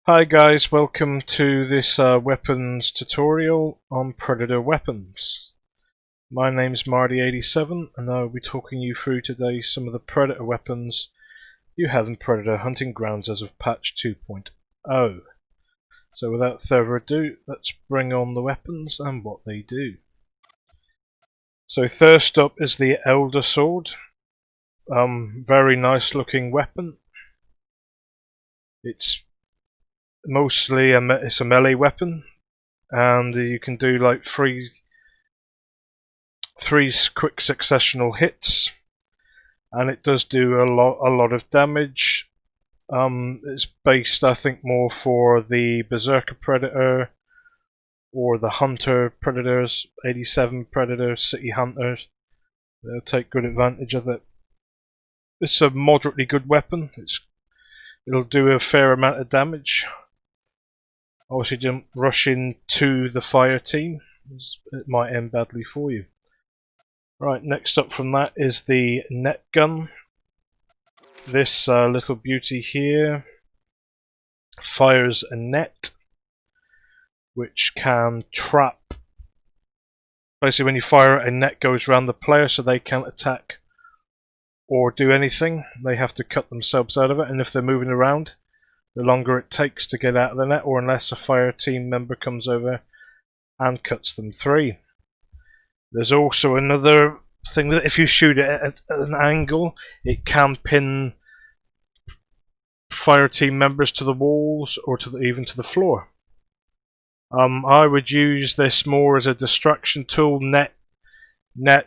Hi guys, welcome to this weapons tutorial on Predator weapons. My name's Marty87 and I'll be talking you through today some of the Predator weapons you have in Predator Hunting Grounds as of patch 2.0. So without further ado, let's bring on the weapons and what they do. So first up is the Elder Sword. Very nice looking weapon. It's mostly it's a melee weapon, and you can do like three quick successional hits, and it does do a lot of damage. It's based, I think, more for the Berserker Predator or the Hunter Predators, 87 Predator, City Hunters. They'll take good advantage of it. It's a moderately good weapon. It'll do a fair amount of damage. Obviously, don't rush into the fire team. It might end badly for you. Right, next up from that is the net gun. This little beauty here fires a net which can trap. Basically, when you fire it, a net goes around the player so they can't attack or do anything. They have to cut themselves out of it, and if they're moving around, the longer it takes to get out of the net, or unless a fire team member comes over and cuts them free. There's also another thing that if you shoot it at an angle, it can pin fire team members to the walls or even to the floor. I would use this more as a distraction tool. Net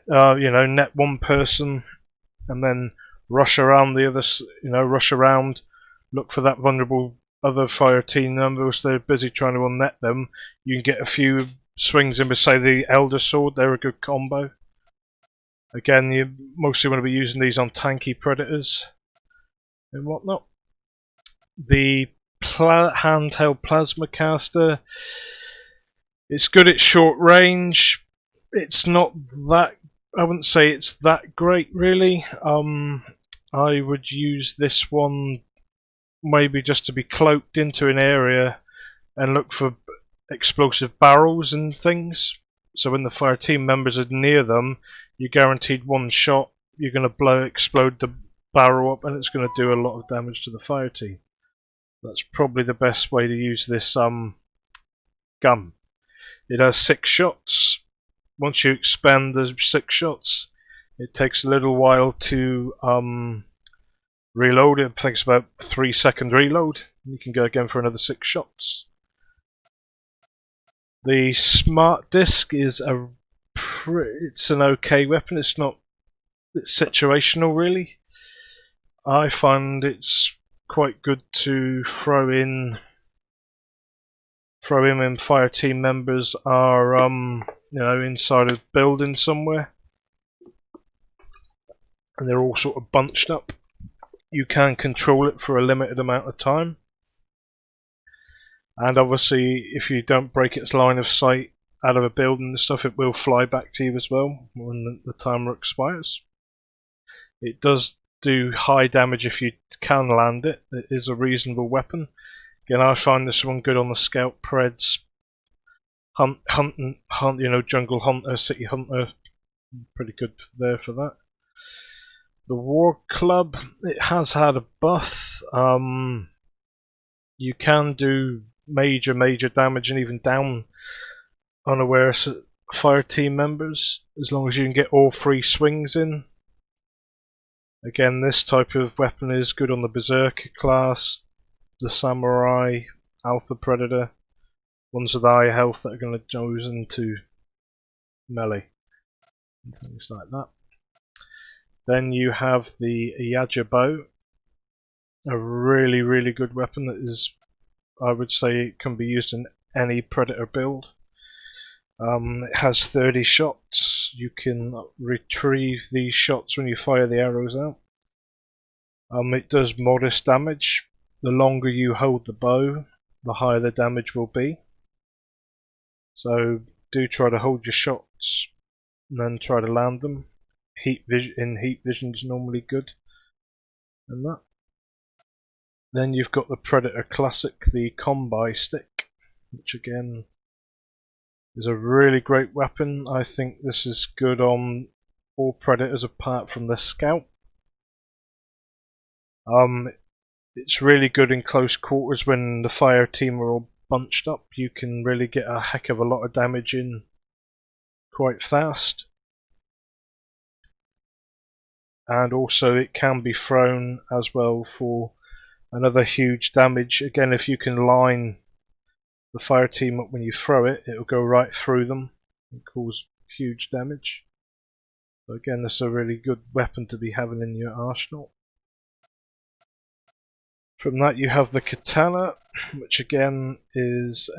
one person, and then rush around the others. Rush around, look for that vulnerable other fire team member. So they're busy trying to unnet them. You can get a few swings in with, say, the Elder Sword. They're a good combo. Again, you mostly want to be using these on tanky predators and whatnot. The handheld plasma caster. It's good at short range. It's not that, I wouldn't say it's that great really. I would use this one maybe just to be cloaked into an area and look for explosive barrels and things. So when the fire team members are near them, you're guaranteed one shot. You're going to explode the barrel up, and it's going to do a lot of damage to the fire team. That's probably the best way to use this gun. It has 6 shots. Once you expand the 6 shots, it takes a little while to reload. It takes about 3-second reload. You can go again for another 6 shots. The Smart Disc is it's an okay weapon. It's situational really. I find it's quite good to throw in when fire team members are inside a building somewhere and they're all sort of bunched up. You can control it for a limited amount of time, and obviously if you don't break its line of sight out of a building and stuff, it will fly back to you as well when the timer expires. It does do high damage if you can land it. It is a reasonable weapon. Again, I find this one good on the Scout Preds, Hunt, Jungle Hunter, City Hunter. Pretty good there for that. The War Club, it has had a buff. You can do major damage and even down unaware fire team members, as long as you can get all 3 swings in. Again, this type of weapon is good on the Berserker class, the Samurai, Alpha Predator, ones with high health that are going to go into melee and things like that. Then you have the Yaja Bow, a really good weapon that is, I would say, it can be used in any Predator build. It has 30 shots. You can retrieve these shots when you fire the arrows out. It does modest damage. The longer you hold the bow, the higher the damage will be. So do try to hold your shots and then try to land them. Heat vision is normally good, and that. Then you've got the Predator Classic, the Combi Stick, which again is a really great weapon. I think this is good on all Predators apart from the Scout. It's really good in close quarters when the fire team are all bunched up. You can really get a heck of a lot of damage in quite fast. And also it can be thrown as well for another huge damage. Again, if you can line the fire team up when you throw it, it'll go right through them and cause huge damage. So again, this is a really good weapon to be having in your arsenal. From that you have the Katana, which again is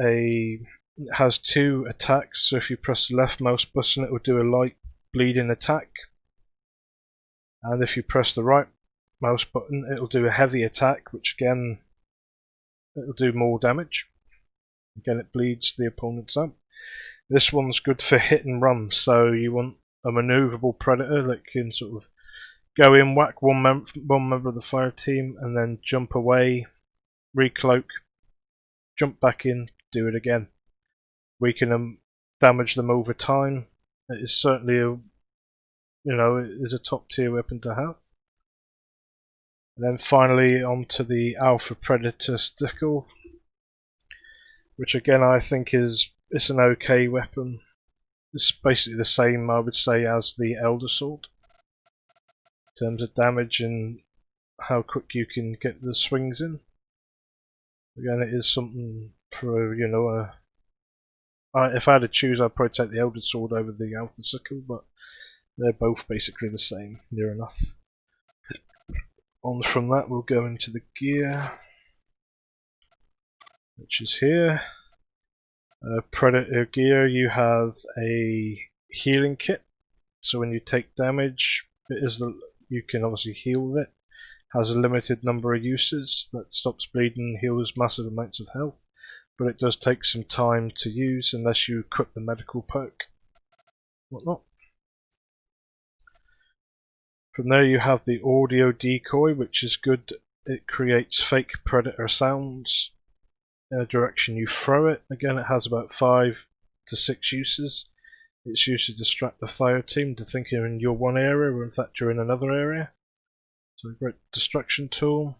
has 2 attacks. So if you press the left mouse button, it will do a light bleeding attack, and if you press the right mouse button, it will do a heavy attack, which again it will do more damage. Again, it bleeds the opponents out. This one's good for hit and run, so you want a maneuverable Predator that can sort of go in, whack one member of the fire team, and then jump away, recloak, jump back in, do it again. We can damage them over time. It is certainly it is a top tier weapon to have. And then finally onto the Alpha Predator Stickle, which again I think it's an okay weapon. It's basically the same, I would say, as the Elder Sword in terms of damage and how quick you can get the swings in. Again, it is something for, if I had to choose, I'd probably take the Elder Sword over the Alpha Sickle, but they're both basically the same, near enough. On from that, we'll go into the gear, which is here. Predator gear, you have a healing kit, so when you take damage, you can obviously heal with it. Has a limited number of uses that stops bleeding and heals massive amounts of health, but it does take some time to use unless you equip the medical perk, whatnot. From there you have the audio decoy, which is good. It creates fake predator sounds in a direction you throw it. Again, it has about 5 to 6 uses. It's used to distract the fire team to think you're in your one area, or in fact you're in another area. So a great distraction tool.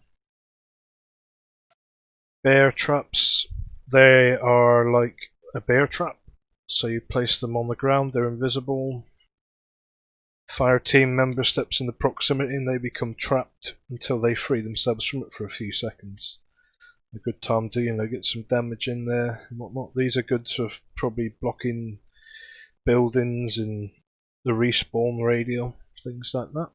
Bear traps. They are like a bear trap. So you place them on the ground, they're invisible. Fire team member steps into proximity and they become trapped until they free themselves from it for a few seconds. A good time to get some damage in there and whatnot. These are good for probably blocking buildings and the respawn radio, things like that.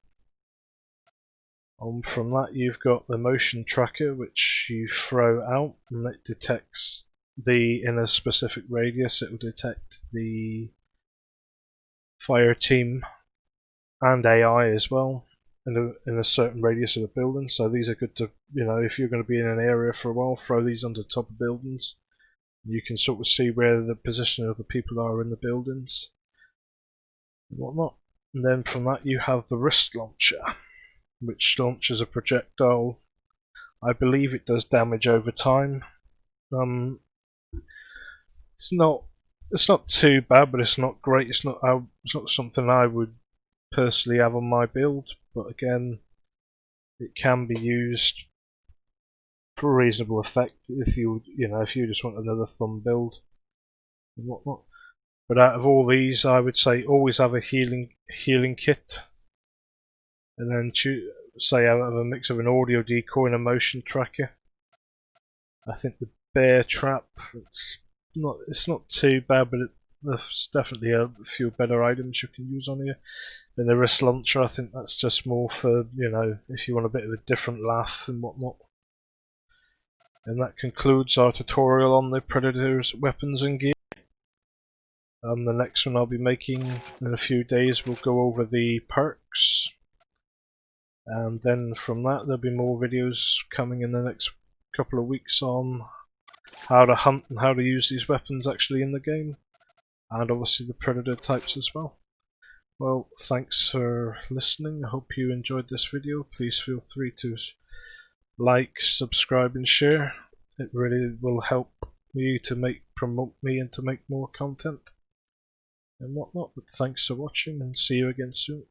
From that you've got the motion tracker, which you throw out and it detects in a specific radius. It will detect the fire team and AI as well in a certain radius of a building. So these are good to, if you're going to be in an area for a while, throw these on the top of buildings. You can sort of see where the position of the people are in the buildings and whatnot. And then from that you have the wrist launcher, which launches a projectile. I believe it does damage over time. It's not too bad, but it's not great. It's not something I would personally have on my build, but again, it can be used for reasonable effect if you just want another thumb build and whatnot. But out of all these, I would say always have a healing kit, and then say out of a mix of an audio decoy and a motion tracker. I think the bear trap, it's not too bad, but there's definitely a few better items you can use on here. Then the wrist launcher, I think that's just more for, if you want a bit of a different laugh and whatnot. And that concludes our tutorial on the Predator's weapons and gear. The next one I'll be making in a few days, we'll go over the perks. And then from that, there'll be more videos coming in the next couple of weeks on how to hunt and how to use these weapons actually in the game. And obviously the predator types as well. Well, thanks for listening. I hope you enjoyed this video. Please feel free to like, subscribe, and share. It really will help me to promote me and to make more content and whatnot. But thanks for watching, and see you again soon.